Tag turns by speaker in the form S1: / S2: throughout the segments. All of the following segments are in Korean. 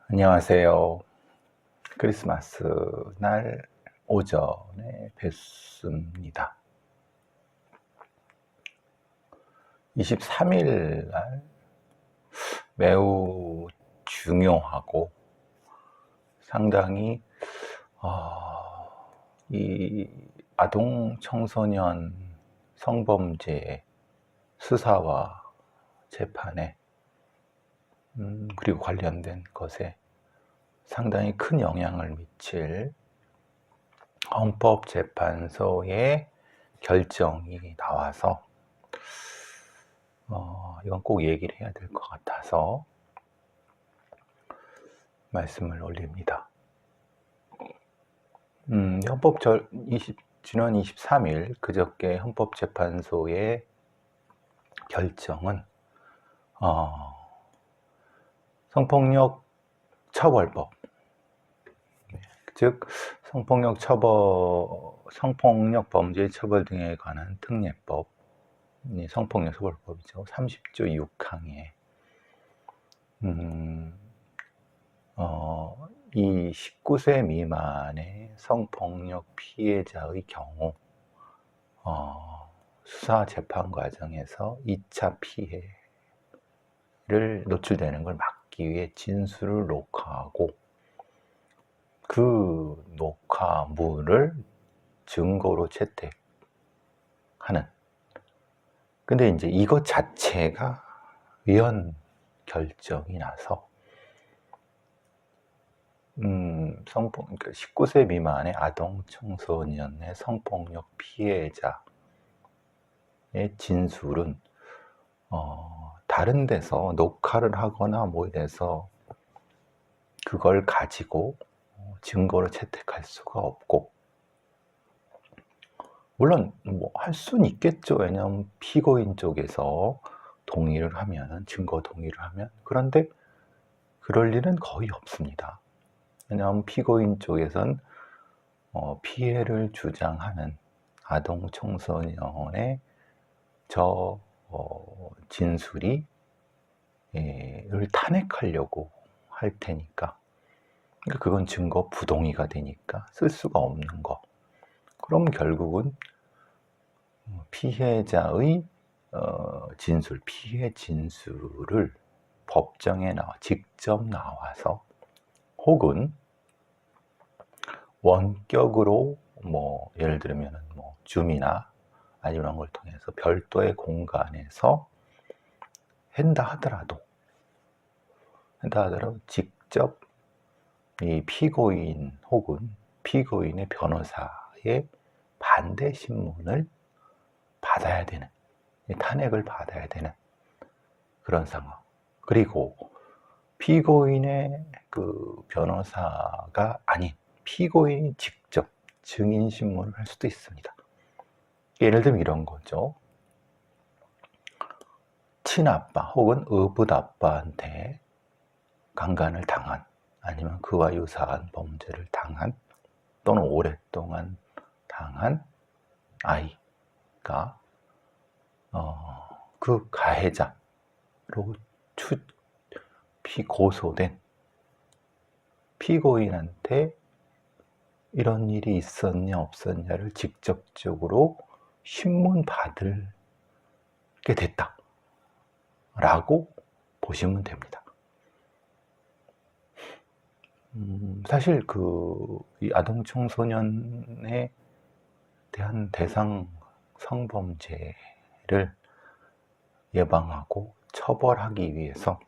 S1: 안녕하세요. 크리스마스 날 오전에 뵙습니다. 23일 날 매우 중요하고 상당히 이 아동 청소년 성범죄 수사와 재판에 그리고 관련된 것에 상당히 큰 영향을 미칠 헌법재판소의 결정이 나와서 이건 꼭 얘기를 해야 될 것 같아서 말씀을 올립니다. 지난 23일 그저께 헌법재판소의 결정은 성폭력 처벌법, 즉 성폭력 범죄 처벌 등에 관한 특례법, 성폭력 처벌법이죠. 30조 6항에 이 19세 미만의 성폭력 피해자의 경우 수사 재판 과정에서 2차 피해를 노출되는 걸 막기 위해 진술을 녹화하고 그 녹화물을 증거로 채택하는, 근데 이제 이것 자체가 위헌 결정이 나서 19세 미만의 아동 청소년의 성폭력 피해자의 진술은 다른 데서 녹화를 하거나 뭐 이래서 그걸 가지고 증거로 채택할 수가 없고, 물론 뭐 할 수는 있겠죠. 왜냐하면 피고인 쪽에서 동의를 하면, 증거 동의를 하면. 그런데 그럴 일은 거의 없습니다. 왜냐하면 피고인 쪽에선 피해를 주장하는 아동 청소년의 진술이 를 탄핵하려고 할 테니까, 그러니까 그건 증거 부동의가 되니까 쓸 수가 없는 거. 그럼 결국은 피해자의 피해 진술을 법정에 직접 나와서, 혹은 원격으로 뭐 예를 들면 뭐 줌이나 아니면 걸 통해서 별도의 공간에서 한다 하더라도 직접 이 피고인 혹은 피고인의 변호사의 반대 신문을 받아야 되는, 탄핵을 받아야 되는 그런 상황. 그리고 피고인의 그 변호사가 아닌 피고인이 직접 증인 신문을 할 수도 있습니다. 예를 들면 이런 거죠. 친아빠 혹은 의붓아빠한테 강간을 당한, 아니면 그와 유사한 범죄를 당한, 또는 오랫동안 당한 아이가 그 가해자로 고소된 피고인한테 이런 일이 있었냐 없었냐를 직접적으로 신문 받게 됐다 라고 보시면 됩니다. 사실 이 아동 청소년에 대한 대상 성범죄를 예방하고 처벌하기 위해서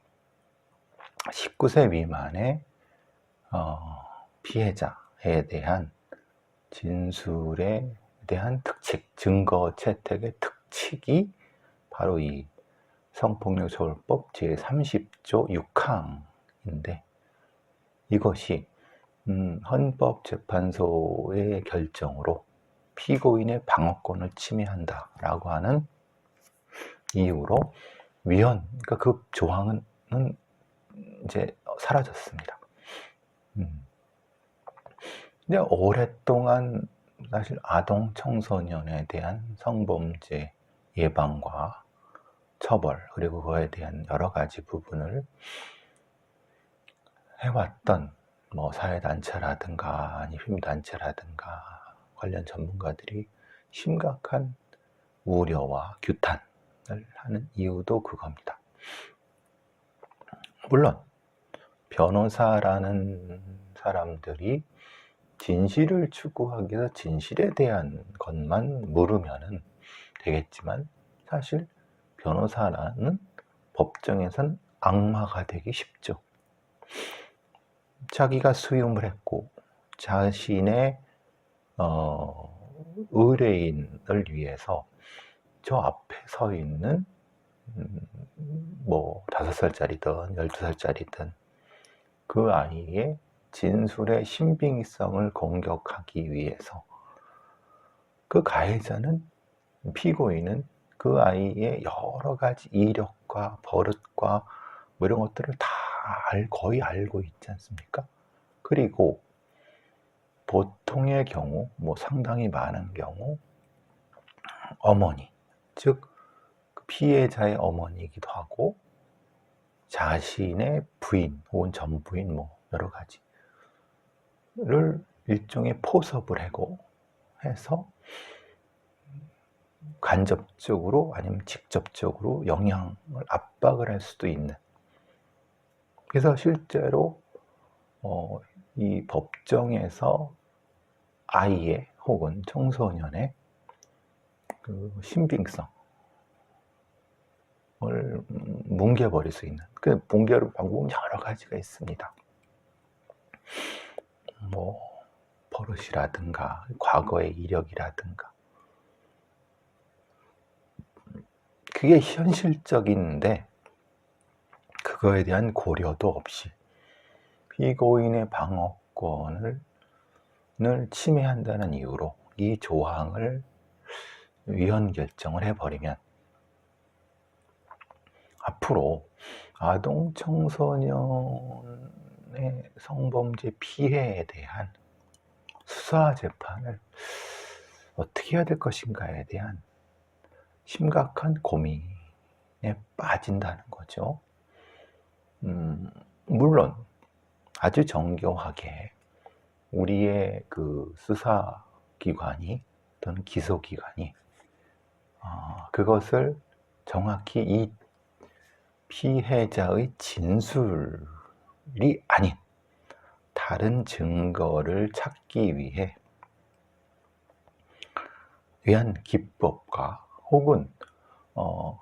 S1: 19세 미만의 피해자에 대한 진술에 대한 특칙, 증거 채택의 특칙이 바로 이 성폭력처벌법 제30조 6항인데, 이것이 헌법재판소의 결정으로 피고인의 방어권을 침해한다라고 하는 이유로 위헌, 그러니까 그 조항은 이제 사라졌습니다. 근데 오랫동안 사실 아동 청소년에 대한 성범죄 예방과 처벌, 그리고 그거에 대한 여러 가지 부분을 해왔던 뭐 사회단체라든가 아니 힘단체라든가 관련 전문가들이 심각한 우려와 규탄을 하는 이유도 그겁니다. 물론 변호사라는 사람들이 진실을 추구하기 위해서 진실에 대한 것만 물으면 되겠지만 사실 변호사라는 법정에선 악마가 되기 쉽죠. 자기가 수임을 했고 자신의 의뢰인을 위해서 저 앞에 서 있는 뭐 5살짜리든 12살짜리든 그 아이의 진술의 신빙성을 공격하기 위해서 그 가해자는 피고인은 그 아이의 여러 가지 이력과 버릇과 뭐 이런 것들을 다 거의 알고 있지 않습니까? 그리고 보통의 경우, 뭐 상당히 많은 경우 어머니, 즉 피해자의 어머니이기도 하고 자신의 부인 혹은 전부인 뭐 여러 가지를 일종의 포섭을 하고 해서 간접적으로 아니면 직접적으로 영향을 압박을 할 수도 있는. 그래서 실제로 이 법정에서 아이의 혹은 청소년의 그 신빙성을 뭉개버릴 수 있는, 그 뭉개는 방법은 여러 가지가 있습니다. 뭐 버릇이라든가 과거의 이력이라든가 그게 현실적인데 그거에 대한 고려도 없이 피고인의 방어권을 침해한다는 이유로 이 조항을 위헌 결정을 해버리면 앞으로 아동 청소년의 성범죄 피해에 대한 수사 재판을 어떻게 해야 될 것인가에 대한 심각한 고민에 빠진다는 거죠. 물론 아주 정교하게 우리의 그 수사기관이 또는 기소기관이 그것을 정확히 이 피해자의 진술이 아닌 다른 증거를 찾기 위한 기법과 혹은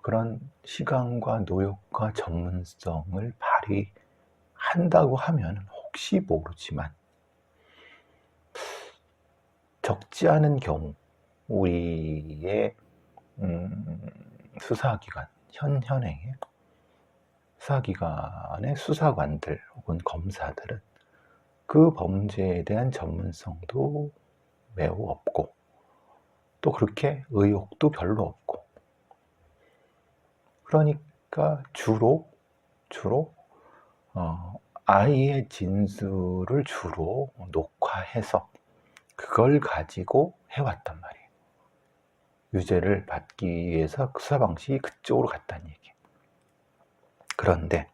S1: 그런 시간과 노력과 전문성을 발휘한다고 하면 혹시 모르지만 적지 않은 경우 우리의 수사기관, 현행의 수사기관의 수사관들 혹은 검사들은 그 범죄에 대한 전문성도 매우 없고 또 그렇게 의욕도 별로 없고, 그러니까 주로 아이의 진술을 주로 녹화해서 그걸 가지고 해왔단 말이에요. 유죄를 받기 위해서 수사 방식이 그쪽으로 갔다는 얘기예요. 그런데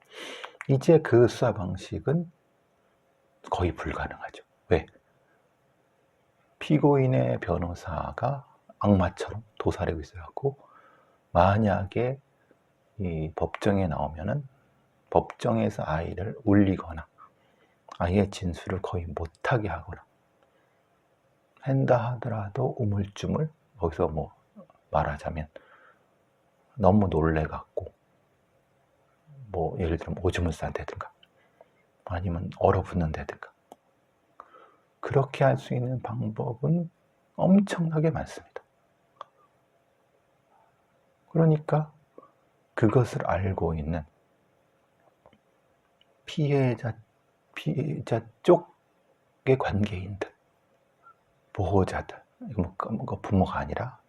S1: 이제 그 수사 방식은 거의 불가능하죠. 왜? 피고인의 변호사가 악마처럼 도사리고 있어갖고 만약에 이 법정에 나오면은 법정에서 아이를 울리거나 아이의 진술을 거의 못하게 하거나 한다 하더라도 우물쭈물, 거기서 뭐 말하자면 너무 놀래갖고 뭐 예를 들면 오줌을 싼다든가 아니면 얼어붙는다든가 그렇게 할 수 있는 방법은 엄청나게 많습니다. 그러니까 그것을 알고 있는 피해자 쪽의 관계인들, 보호자들, 이거 뭐 부모가 아니라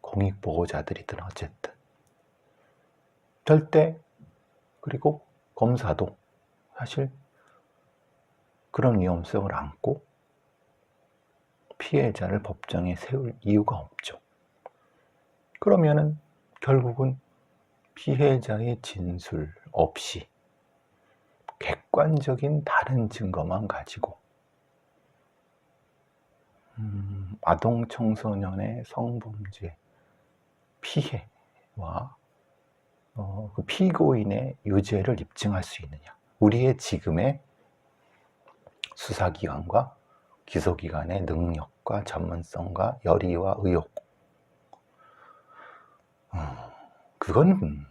S1: 공익보호자들이든 어쨌든 절대, 그리고 검사도 사실 그런 위험성을 안고 피해자를 법정에 세울 이유가 없죠. 그러면은 결국은 피해자의 진술 없이 객관적인 다른 증거만 가지고 아동 청소년의 성범죄 피해와 그 피고인의 유죄를 입증할 수 있느냐. 우리의 지금의 수사기관과 기소기관의 능력과 전문성과 열의와 의욕, 그건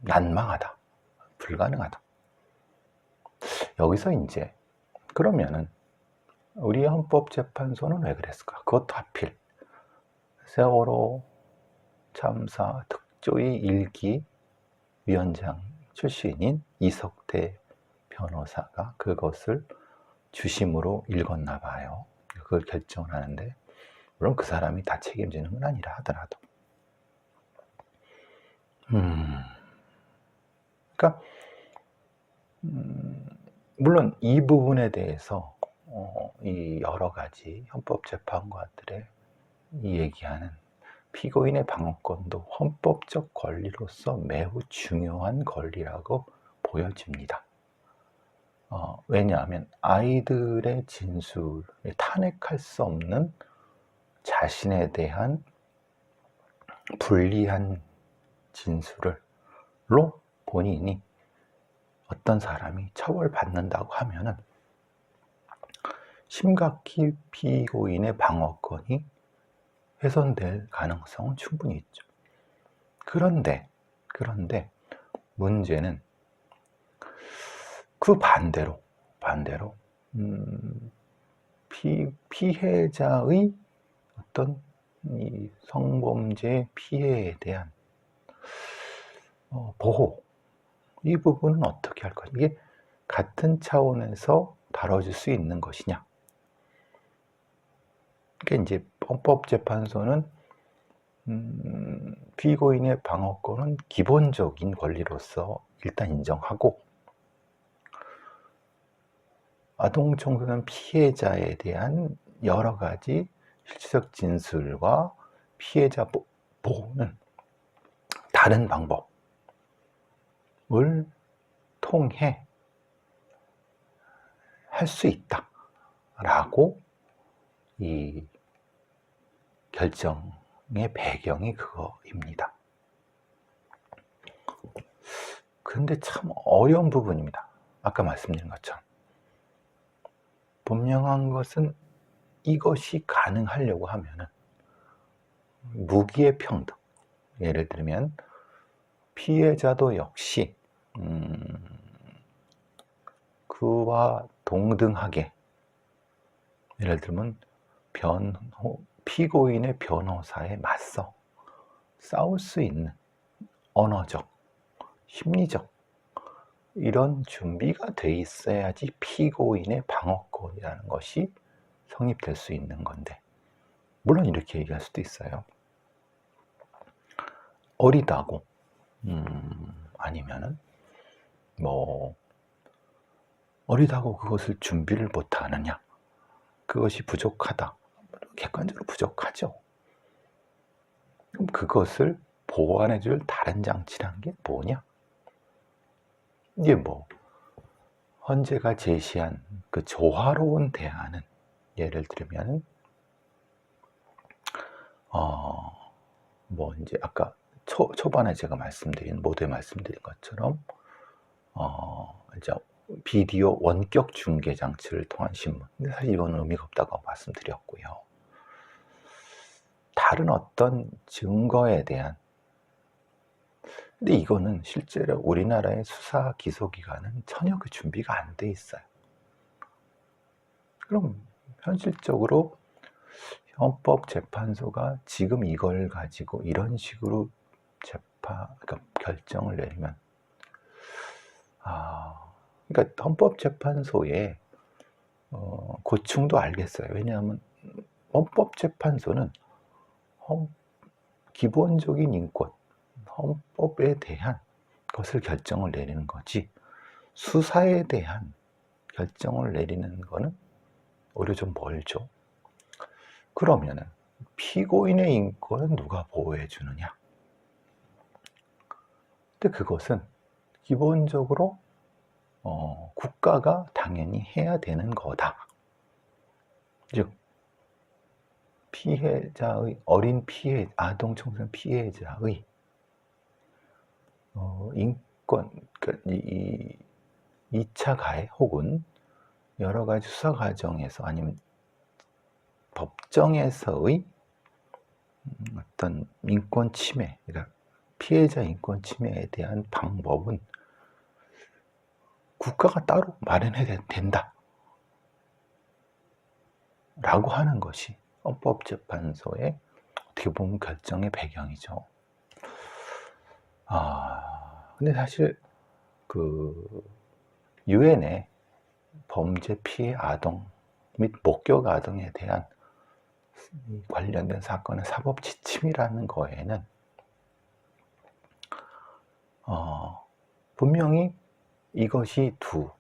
S1: 난망하다. 불가능하다. 여기서 이제 그러면은 우리 헌법재판소는 왜 그랬을까? 그것도 하필 세월호 참사 특조위 1기 위원장 출신인 이석태 변호사가 그것을 주심으로 읽었나 봐요. 그걸 결정을 하는데, 물론 그 사람이 다 책임지는 건 아니라 하더라도. 그러니까 물론 이 부분에 대해서 이 여러 가지 헌법재판관들의 이 얘기하는 피고인의 방어권도 헌법적 권리로서 매우 중요한 권리라고 보여집니다. 왜냐하면 아이들의 진술에 탄핵할 수 없는 자신에 대한 불리한 진술로 본인이 어떤 사람이 처벌받는다고 하면은 심각히 피고인의 방어권이 훼손될 가능성은 충분히 있죠. 그런데 문제는 그 반대로 피해자의 어떤 이 성범죄 피해에 대한 보호, 이 부분은 어떻게 할 거냐. 이게 같은 차원에서 다뤄질 수 있는 것이냐. 그러니까 이제 헌법재판소는 피고인의 방어권은 기본적인 권리로서 일단 인정하고, 아동 청소년 피해자에 대한 여러 가지 실질적 진술과 피해자 보호는 다른 방법을 통해 할 수 있다라고 이 결정의 배경이 그거입니다. 근데 참 어려운 부분입니다. 아까 말씀드린 것처럼 분명한 것은 이것이 가능하려고 하면은 무기의 평등, 예를 들면 피해자도 역시 그와 동등하게, 예를 들면 피고인의 변호사에 맞서 싸울 수 있는 언어적, 심리적 이런 준비가 돼 있어야지 피고인의 방어권이라는 것이 성립될 수 있는 건데, 물론 이렇게 얘기할 수도 있어요. 어리다고 아니면은 어리다고 그것을 준비를 못 하느냐, 그것이 부족하다. 객관적으로 부족하죠. 그럼 그것을 보완해 줄 다른 장치란 게 뭐냐? 이게 헌재가 제시한 그 조화로운 대안은, 예를 들면 이제 아까 초반에 제가 모두에 말씀드린 것처럼 이제 비디오 원격 중계 장치를 통한 신문. 근데 사실 이거는 의미가 없다고 말씀드렸고요. 다른 어떤 증거에 대한, 근데 이거는 실제로 우리나라의 수사 기소기관은 전혀 그 준비가 안 돼 있어요. 그럼 현실적으로 헌법재판소가 지금 이걸 가지고 이런 식으로 그러니까 결정을 내리면, 그러니까 헌법재판소의 고충도 알겠어요. 왜냐하면 헌법재판소는 기본적인 인권, 헌법에 대한 것을 결정을 내리는 거지, 수사에 대한 결정을 내리는 거는 오히려 좀 멀죠. 그러면은 피고인의 인권은 누가 보호해 주느냐? 근데 그것은 기본적으로 국가가 당연히 해야 되는 거다. 즉 피해자의 어린 아동 청소년 피해자의 인권, 그러니까 이 2차 가해 혹은 여러 가지 수사 과정에서 아니면 법정에서의 어떤 인권 침해, 그러니까 피해자 인권 침해에 대한 방법은 국가가 따로 마련해야 된다 라고 하는 것이 헌법재판소의 어떻게 보면 결정의 배경이죠. 근데 사실 유엔의 범죄 피해 아동 및 목격 아동에 대한 관련된 사건의 사법 지침이라는 거에는 분명히 이것이 두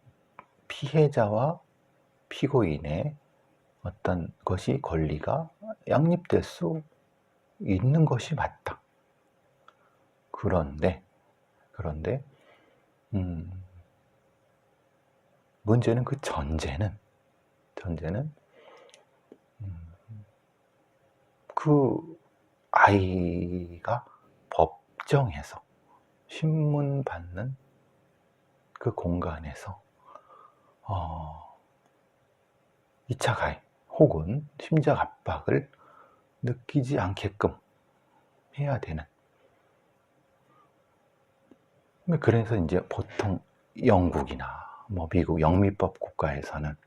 S1: 피해자와 피고인의 어떤 것이 권리가 양립될 수 있는 것이 맞다. 그런데 문제는 그 전제는 그 아이가 법정에서 신문 받는 그 공간에서 2차 가해 혹은 심적 압박을 느끼지 않게끔 해야 되는. 그래서 이제 보통 영국이나 미국 영미법 국가에서는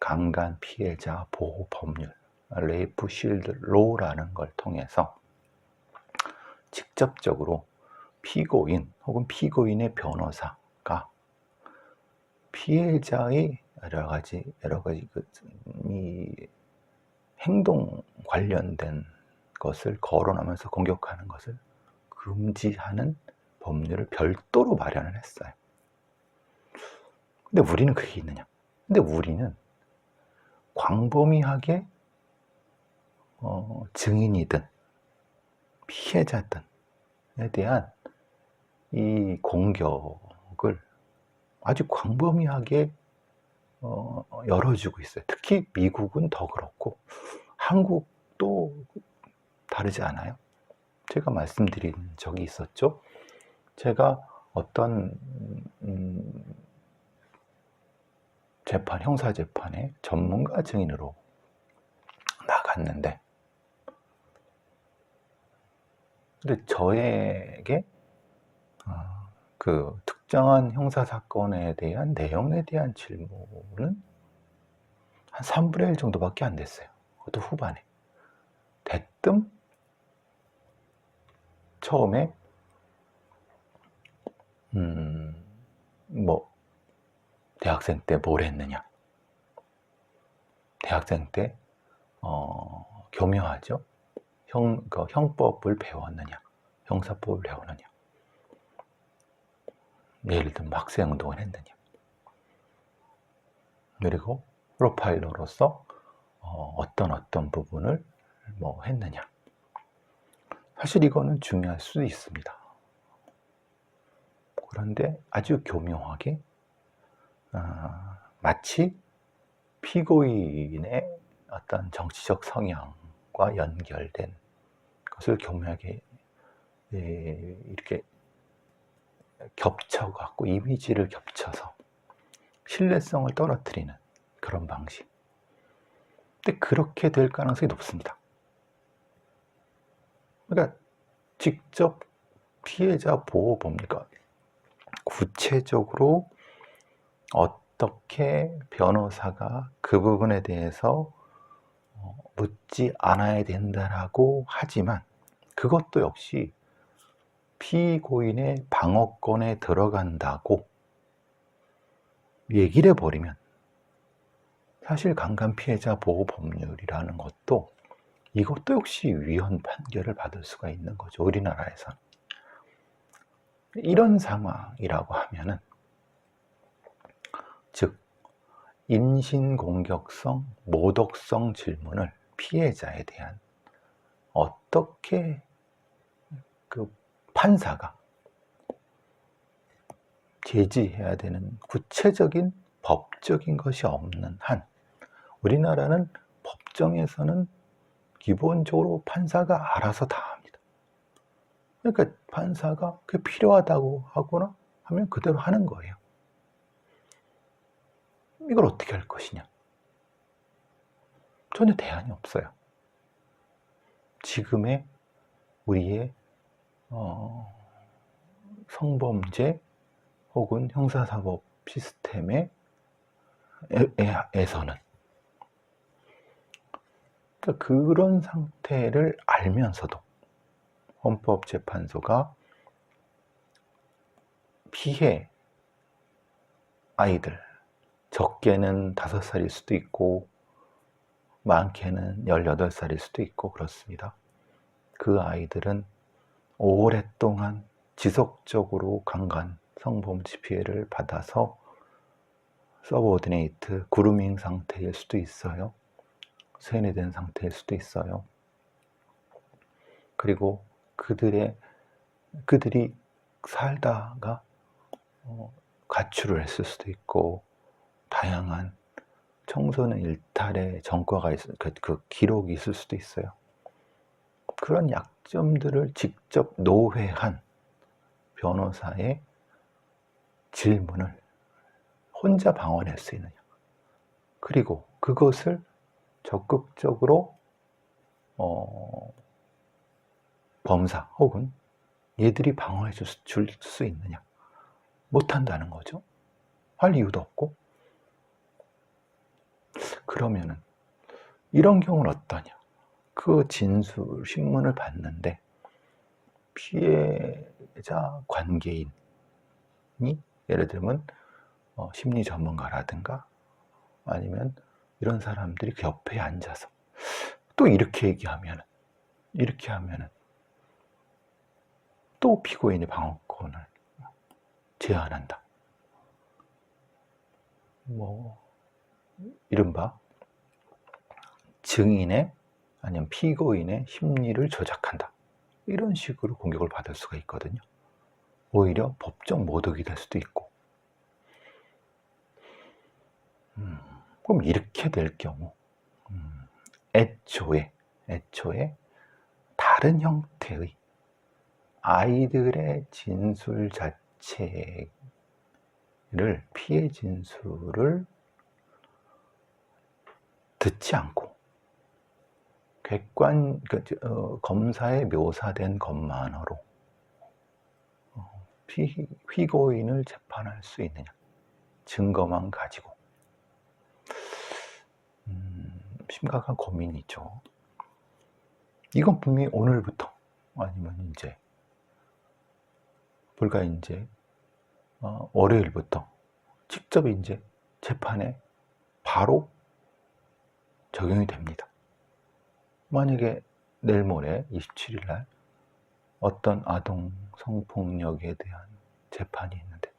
S1: 강간 피해자 보호 법률, 레이프 실드 로라는 걸 통해서 직접적으로 피고인 혹은 피고인의 변호사가 피해자의 여러 가지 이 행동 관련된 것을 거론하면서 공격하는 것을 금지하는 법률을 별도로 마련을 했어요. 근데 우리는 그게 있느냐? 근데 우리는 광범위하게 증인이든 피해자든에 대한 이 공격을 아주 광범위하게 열어주고 있어요. 특히 미국은 더 그렇고 한국도 다르지 않아요. 제가 말씀드린 적이 있었죠. 제가 어떤 형사재판에 전문가 증인으로 나갔는데, 근데 저에게 그 특정한 형사사건에 대한 내용에 대한 질문은 한 3분의 1 정도밖에 안 됐어요. 그것도 후반에. 대뜸 처음에 대학생 때 뭘 했느냐, 대학생 때 교묘하죠. 형법을 배웠느냐, 형사법을 배웠느냐, 예를 들면 학생운동을 했느냐, 그리고 프로파일러로서 어떤 부분을 했느냐. 사실 이거는 중요할 수도 있습니다. 그런데 아주 교묘하게 마치 피고인의 어떤 정치적 성향과 연결된 것을 교묘하게 이렇게 겹쳐갖고 이미지를 겹쳐서 신뢰성을 떨어뜨리는 그런 방식. 근데 그렇게 될 가능성이 높습니다. 그러니까 직접 피해자 보호법니까? 구체적으로 어떻게 변호사가 그 부분에 대해서 묻지 않아야 된다라고 하지만 그것도 역시 피고인의 방어권에 들어간다고 얘기를 해버리면 사실 강간 피해자 보호 법률이라는 것도 이것도 역시 위헌 판결을 받을 수가 있는 거죠. 우리나라에서. 이런 상황이라고 하면은 즉 인신공격성, 모독성 질문을 피해자에 대한 어떻게 그 판사가 제지해야 되는 구체적인 법적인 것이 없는 한, 우리나라는 법정에서는 기본적으로 판사가 알아서 다 합니다. 그러니까 판사가 그게 필요하다고 하거나 하면 그대로 하는 거예요. 이걸 어떻게 할 것이냐? 전혀 대안이 없어요. 지금의 우리의 성범죄 혹은 형사사법 시스템에서는 그러니까 그런 상태를 알면서도 헌법재판소가 피해 아이들, 적게는 5살일 수도 있고 많게는 18살일 수도 있고 그렇습니다. 그 아이들은 오랫동안 지속적으로 강간, 성범죄 피해를 받아서 서브오디네이트, 그루밍 상태일 수도 있어요. 세뇌된 상태일 수도 있어요. 그리고 그들이 살다가 가출을 했을 수도 있고 다양한 청소년 일탈의 전과가 그 기록이 있을 수도 있어요. 그런 약점들을 직접 노회한 변호사의 질문을 혼자 방어낼 수 있느냐, 그리고 그것을 적극적으로 검사 혹은 얘들이 방어해 줄 수 있느냐, 못한다는 거죠. 할 이유도 없고. 그러면은 이런 경우는 어떠냐? 그 진술 신문을 봤는데 피해자 관계인이 예를 들면 심리 전문가라든가 아니면 이런 사람들이 그 옆에 앉아서 또 이렇게 얘기하면은, 이렇게 하면은 또 피고인의 방어권을 제한한다. 이른바 증인의 아니면 피고인의 심리를 조작한다. 이런 식으로 공격을 받을 수가 있거든요. 오히려 법적 모독이 될 수도 있고. 그럼 이렇게 될 경우 애초에 다른 형태의 아이들의 진술 자체를, 피해 진술을 듣지 않고 검사에 묘사된 것만으로 피고인을 재판할 수 있느냐, 증거만 가지고. 심각한 고민이죠. 이건 분명히 오늘부터 아니면 불과 월요일부터 직접 재판에 바로 적용이 됩니다. 만약에 내일 모레 27일 날 어떤 아동 성폭력에 대한 재판이 있는데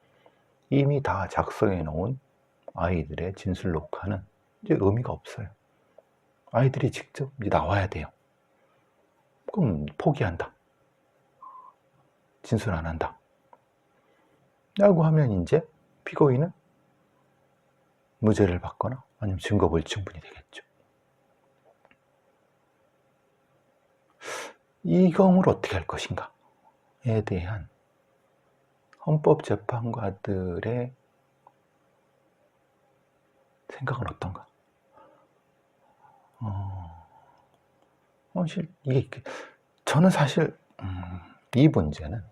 S1: 이미 다 작성해 놓은 아이들의 진술 녹화는 의미가 없어요. 아이들이 직접 나와야 돼요. 그럼 포기한다, 진술 안 한다 라고 하면 피고인은 무죄를 받거나 아니면 증거불충분이 되겠죠. 이 경우를 어떻게 할 것인가에 대한 헌법재판관들의 생각은 어떤가? 저는 사실 이 문제는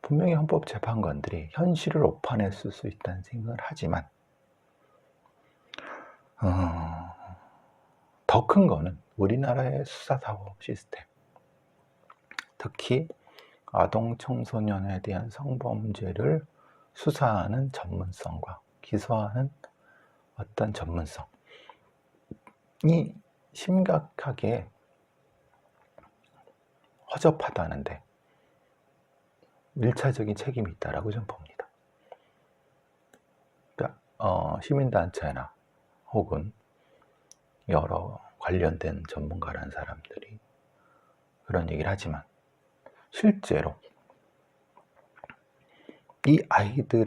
S1: 분명히 헌법재판관들이 현실을 오판했을 수 있다는 생각을 하지만 더 큰 거는 우리나라의 수사사법 시스템, 특히 아동 청소년에 대한 성범죄를 수사하는 전문성과 기소하는 어떤 전문성이 심각하게 허접하다는데 1차적인 책임이 있다라고 저는 봅니다. 그러니까 시민단체나 혹은 여러 관련된 전문가라는 사람들이 그런 얘기를 하지만 실제로 이 아이들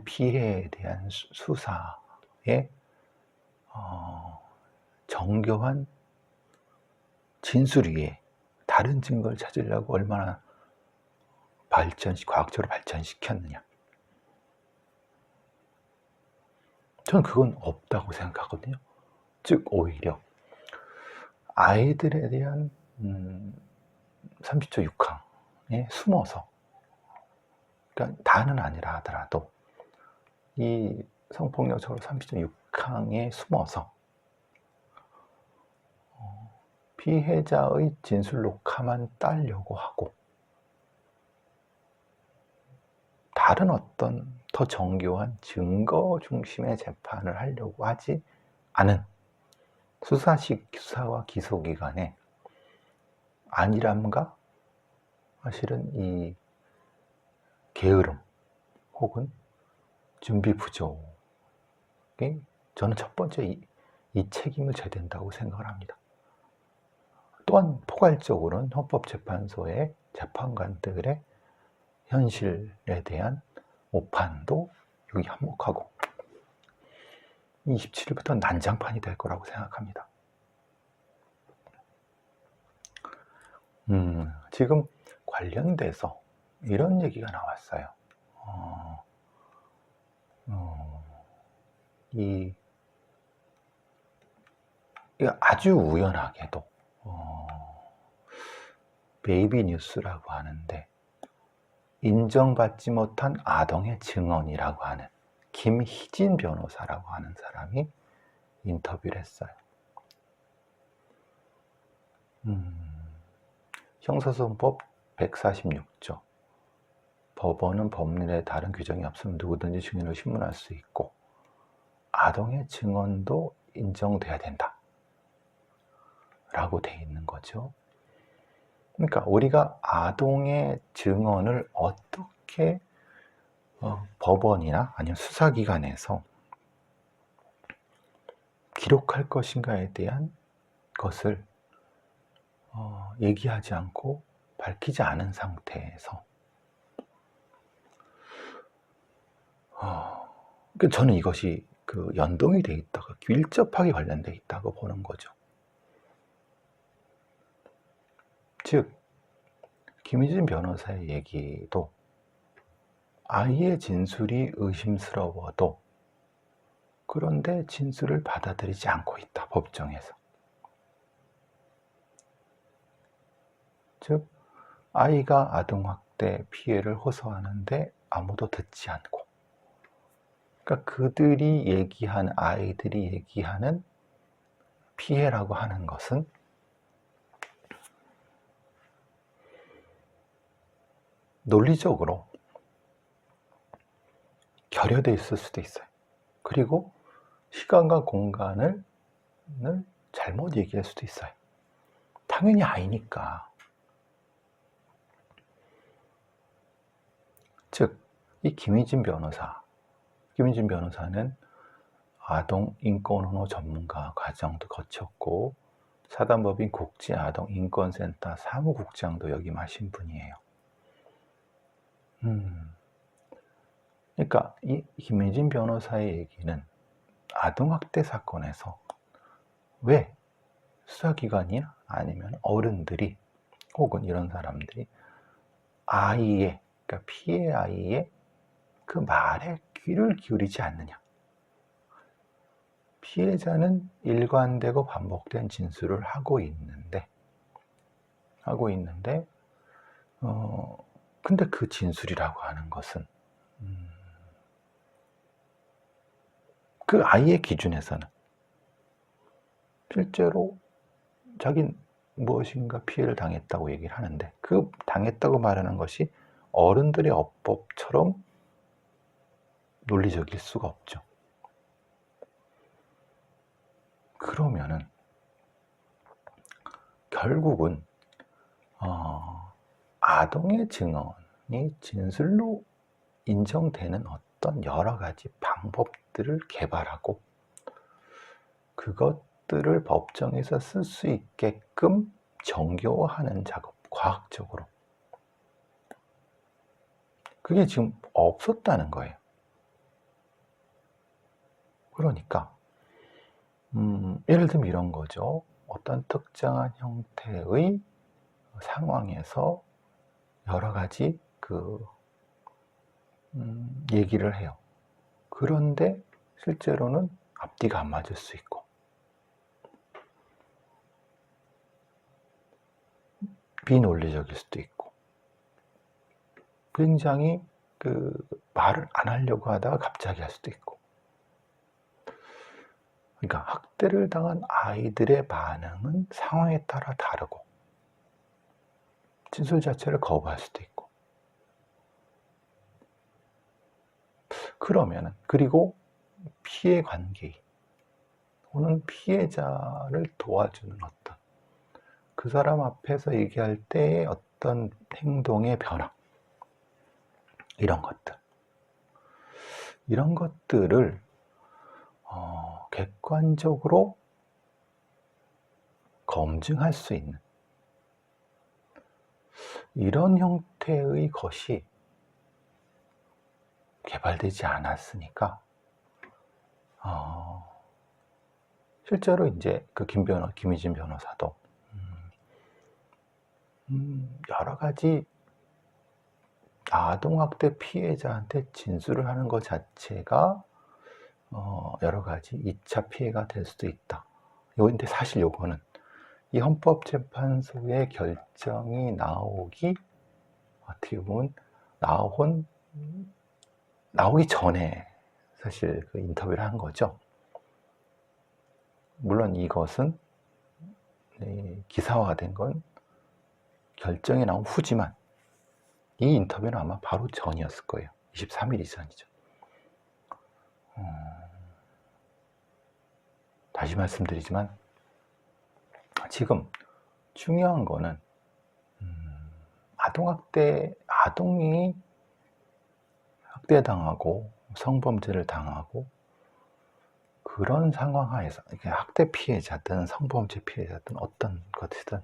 S1: 피해에 대한 수사에 정교한 진술 위에 다른 증거를 찾으려고 얼마나 과학적으로 발전시켰느냐. 저는 그건 없다고 생각하거든요. 즉 오히려 아이들에 대한 30조 6항에 숨어서, 그러니까 다는 아니라 하더라도 이 성폭력적으로 30조 6항에 숨어서 피해자의 진술 녹화만 따려고 하고 다른 어떤 더 정교한 증거 중심의 재판을 하려고 하지 않은 수사와 기소기관의 안일함과 사실은 이 게으름 혹은 준비 부족이 저는 첫 번째 이 책임을 져야 된다고 생각을 합니다. 또한 포괄적으로는 헌법재판소의 재판관들의 현실에 대한 오판도 여기 한몫하고 27일부터 난장판이 될 거라고 생각합니다. 지금 관련돼서 이런 얘기가 나왔어요. 이거 아주 우연하게도 베이비 뉴스라고 하는데 인정받지 못한 아동의 증언이라고 하는 김희진 변호사라고 하는 사람이 인터뷰를 했어요. 형사소송법 146조 법원은 법률에 다른 규정이 없으면 누구든지 증인으로 신문할 수 있고 아동의 증언도 인정돼야 된다 라고 돼 있는 거죠. 그러니까 우리가 아동의 증언을 어떻게 법원이나 아니면 수사기관에서 기록할 것인가에 대한 것을 얘기하지 않고 밝히지 않은 상태에서 저는 이것이 연동이 돼 있다가 밀접하게 관련돼 있다고 보는 거죠. 즉 김희진 변호사의 얘기도 아이의 진술이 의심스러워도 그런데 진술을 받아들이지 않고 있다, 법정에서. 즉 아이가 아동학대 피해를 호소하는데 아무도 듣지 않고, 그러니까 아이들이 얘기하는 피해라고 하는 것은 논리적으로 결여되어 있을 수도 있어요. 그리고 시간과 공간을 잘못 얘기할 수도 있어요. 당연히 아이니까. 즉, 이 김희진 변호사는 아동 인권운호 전문가 과정도 거쳤고 사단법인 국제아동인권센터 사무국장도 역임하신 분이에요. 그러니까 이 김희진 변호사의 얘기는 아동학대 사건에서 왜 수사기관이나 아니면 어른들이 혹은 이런 사람들이 그러니까 피해 아이의 그 말에 귀를 기울이지 않느냐. 피해자는 일관되고 반복된 진술을 하고 있는데 근데 그 진술이라고 하는 것은 그 아이의 기준에서는 실제로 자긴 무엇인가 피해를 당했다고 얘기를 하는데 그 당했다고 말하는 것이 어른들의 어법처럼 논리적일 수가 없죠. 그러면은 결국은 아동의 증언이 진술로 인정되는 어떤 여러 가지 방법들을 개발하고 그것들을 법정에서 쓸 수 있게끔 정교화하는 작업, 과학적으로. 그게 지금 없었다는 거예요. 그러니까 예를 들면 이런 거죠. 어떤 특정한 형태의 상황에서 여러 가지 얘기를 해요. 그런데 실제로는 앞뒤가 안 맞을 수 있고, 비논리적일 수도 있고, 굉장히 말을 안 하려고 하다가 갑자기 할 수도 있고. 그러니까 학대를 당한 아이들의 반응은 상황에 따라 다르고, 진술 자체를 거부할 수도 있고. 그러면은, 그리고 피해 관계인 또는 피해자를 도와주는 어떤 그 사람 앞에서 얘기할 때의 어떤 행동의 변화, 이런 것들을 객관적으로 검증할 수 있는 이런 형태의 것이 개발되지 않았으니까, 실제로 이제 김희진 변호사도 여러 가지 아동학대 피해자한테 진술을 하는 것 자체가 여러 가지 2차 피해가 될 수도 있다. 근데 사실 요거는 이 헌법재판소의 결정이 나오기, 어떻게 보면 나오기 전에 사실 인터뷰를 한 거죠. 물론 이것은 기사화된 건 결정이 나온 후지만, 이 인터뷰는 아마 바로 전이었을 거예요. 23일 이전이죠. 다시 말씀드리지만 지금 중요한 거는 아동이 학대당하고 성범죄를 당하고 그런 상황 하에서, 학대 피해자든 성범죄 피해자든 어떤 것이든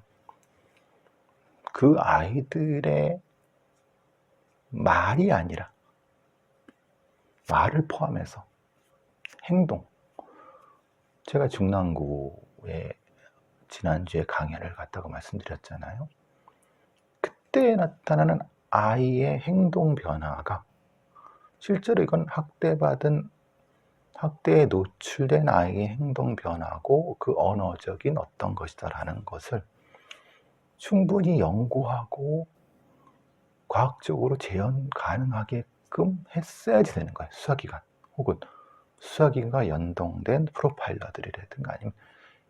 S1: 그 아이들의 말이 아니라 말을 포함해서 행동, 제가 중랑구에 지난주에 강연을 갔다고 말씀드렸잖아요. 그때 나타나는 아이의 행동 변화가 실제로 이건 학대에 노출된 아이의 행동 변화고 그 언어적인 어떤 것이다라는 것을 충분히 연구하고 과학적으로 재현 가능하게끔 했어야지 되는 거예요. 수사기관 혹은 수사기관과 연동된 프로파일러들이라든가 아니면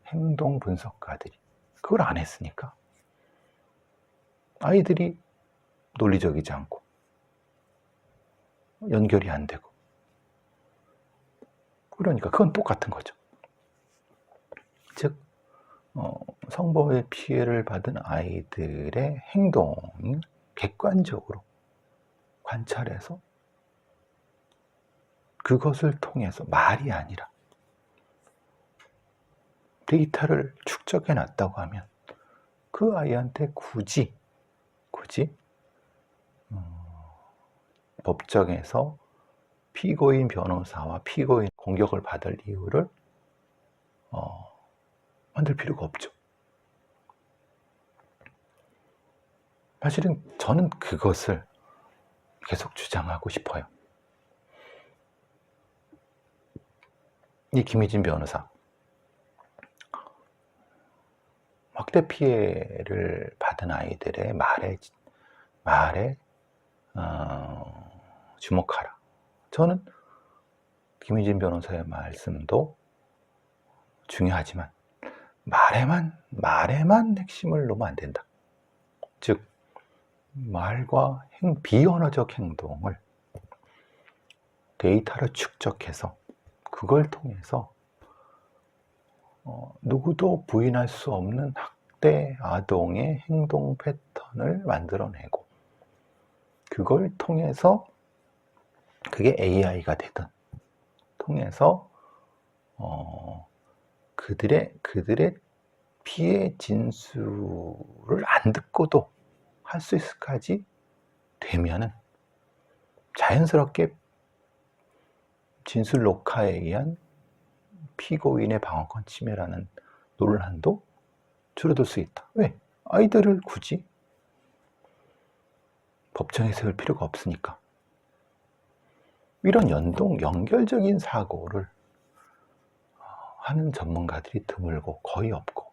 S1: 행동 분석가들이 그걸 안 했으니까 아이들이 논리적이지 않고 연결이 안 되고, 그러니까 그건 똑같은 거죠. 즉 성범죄 피해를 받은 아이들의 행동을 객관적으로 관찰해서 그것을 통해서 말이 아니라 데이터를 축적해 놨다고 하면 그 아이한테 굳이 법정에서 피고인 변호사와 피고인 공격을 받을 이유를 만들 필요가 없죠. 사실은 저는 그것을 계속 주장하고 싶어요. 이 김희진 변호사, 학대 피해를 받은 아이들의 말에 주목하라. 저는 김희진 변호사의 말씀도 중요하지만 말에만 핵심을 놓으면 안 된다. 즉 말과 비언어적 행동을 데이터를 축적해서 그걸 통해서 누구도 부인할 수 없는 학대 아동의 행동 패턴을 만들어내고, 그걸 통해서 그게 AI가 되든 통해서 그들의 피해 진술을 안 듣고도 할 수 있을까지 되면은 자연스럽게 진술 녹화에 의한 피고인의 방어권 침해라는 논란도 줄어들 수 있다. 왜? 아이들을 굳이 법정에 세울 필요가 없으니까. 이런 연결적인 사고를 하는 전문가들이 드물고 거의 없고,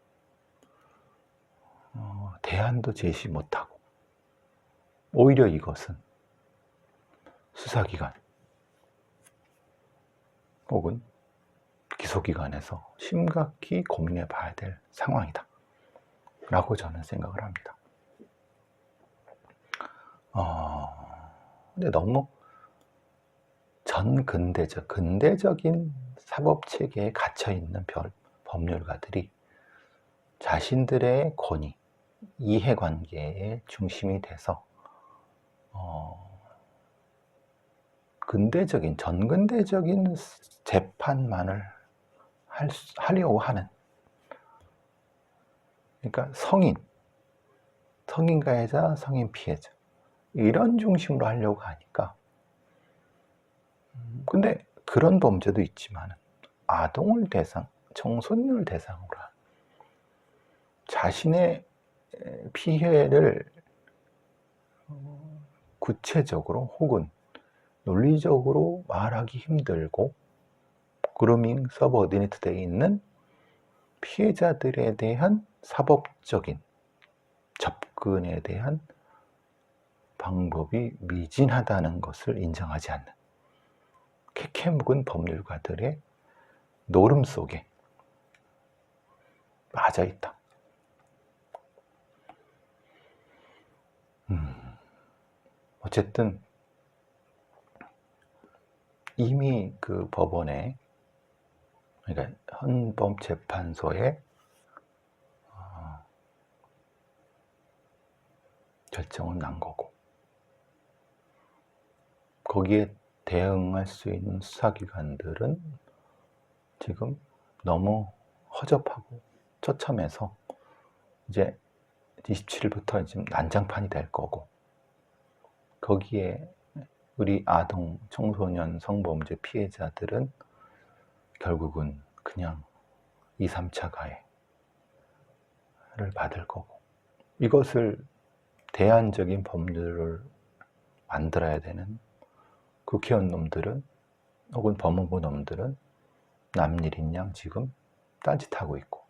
S1: 대안도 제시 못하고, 오히려 이것은 수사기관 혹은 기소기관에서 심각히 고민해 봐야 될 상황이다 라고 저는 생각을 합니다. 근데 너무 근대적인 사법체계에 갇혀있는 법률가들이 자신들의 권위, 이해관계의 중심이 돼서 전근대적인 재판만을 하려고 하는, 그러니까 성인 가해자, 성인 피해자 이런 중심으로 하려고 하니까, 근데 그런 범죄도 있지만 아동을 청소년을 대상으로 한 자신의 피해를 구체적으로 혹은 논리적으로 말하기 힘들고 그루밍 서브오디네이트되어 있는 피해자들에 대한 사법적인 접근에 대한 방법이 미진하다는 것을 인정하지 않는 캐캐묵은 법률가들의 노름 속에 빠져 있다. 어쨌든 이미 그 법원에, 그러니까 헌법재판소에 결정은 난 거고, 거기에 대응할 수 있는 수사기관들은 지금 너무 허접하고 처참해서 이제 27일부터 지금 난장판이 될 거고, 거기에 우리 아동, 청소년 성범죄 피해자들은 결국은 그냥 2, 3차 가해를 받을 거고, 이것을 대안적인 법률을 만들어야 되는 국회의원 놈들은 혹은 법무부 놈들은 남일인 양 지금 딴짓하고 있고,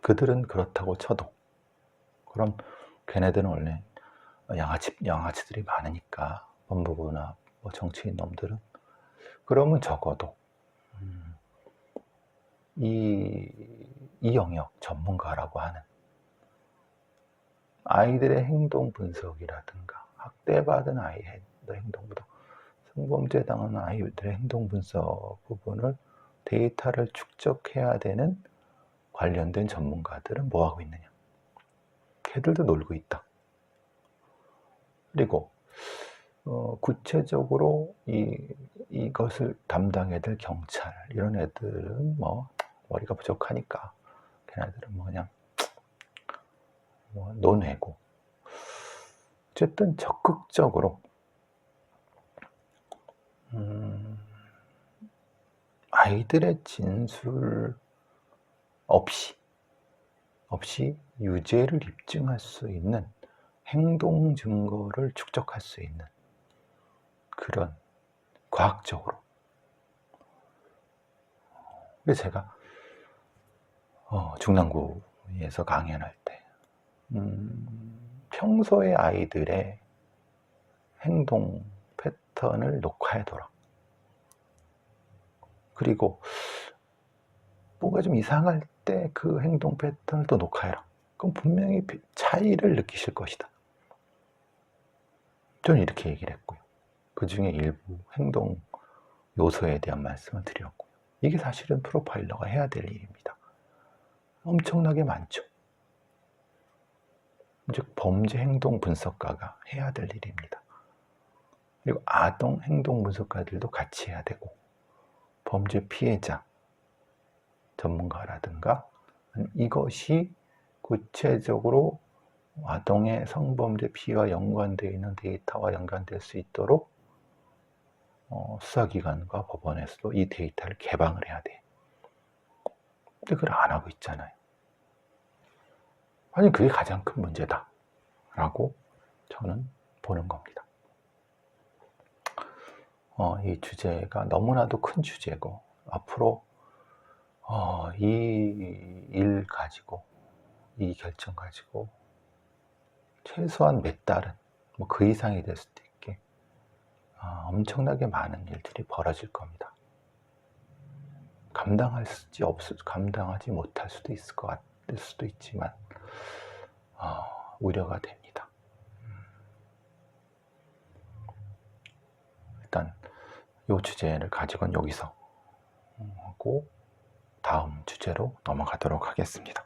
S1: 그들은 그렇다고 쳐도, 그럼 걔네들은 원래 양아치들이 많으니까 법무부나 뭐 정치인 놈들은, 그러면 적어도 이 영역 전문가라고 하는 아이들의 행동 분석이라든가 학대받은 아이의 행동보다 성범죄 당한 아이들의 행동 분석 부분을 데이터를 축적해야 되는 관련된 전문가들은 뭐하고 있느냐? 걔들도 놀고 있다. 그리고 구체적으로 이것을 담당해야 될 경찰, 이런 애들은 뭐 머리가 부족하니까 걔네들은 뭐 그냥 논외고, 어쨌든 적극적으로 아이들의 진술 없이 유죄를 입증할 수 있는 행동 증거를 축적할 수 있는 그런 과학적으로. 그래서 제가 중랑구에서 강연할 때 평소에 아이들의 행동 패턴을 녹화해둬라. 그리고 뭔가 좀 이상할 때 그 행동 패턴을 또 녹화해라. 그럼 분명히 차이를 느끼실 것이다. 저는 이렇게 얘기를 했고요. 그 중에 일부 행동 요소에 대한 말씀을 드렸고요. 이게 사실은 프로파일러가 해야 될 일입니다. 엄청나게 많죠. 즉 범죄 행동 분석가가 해야 될 일입니다. 그리고 아동 행동 분석가들도 같이 해야 되고, 범죄 피해자 전문가라든가, 이것이 구체적으로 아동의 성범죄 피해와 연관되어 있는 데이터와 연관될 수 있도록 수사기관과 법원에서도 이 데이터를 개방을 해야 돼. 근데 그걸 안 하고 있잖아요. 아니, 그게 가장 큰 문제다 라고 저는 보는 겁니다. 이 주제가 너무나도 큰 주제고, 앞으로 이 일 가지고, 이 결정 가지고 최소한 몇 달은, 뭐 그 이상이 될 수도 있게 엄청나게 많은 일들이 벌어질 겁니다. 감당하지 못할 수도 있을 것 같을 수도 있지만 우려가 됩니다. 일단 이 주제를 가지고는 여기서 하고 다음 주제로 넘어가도록 하겠습니다.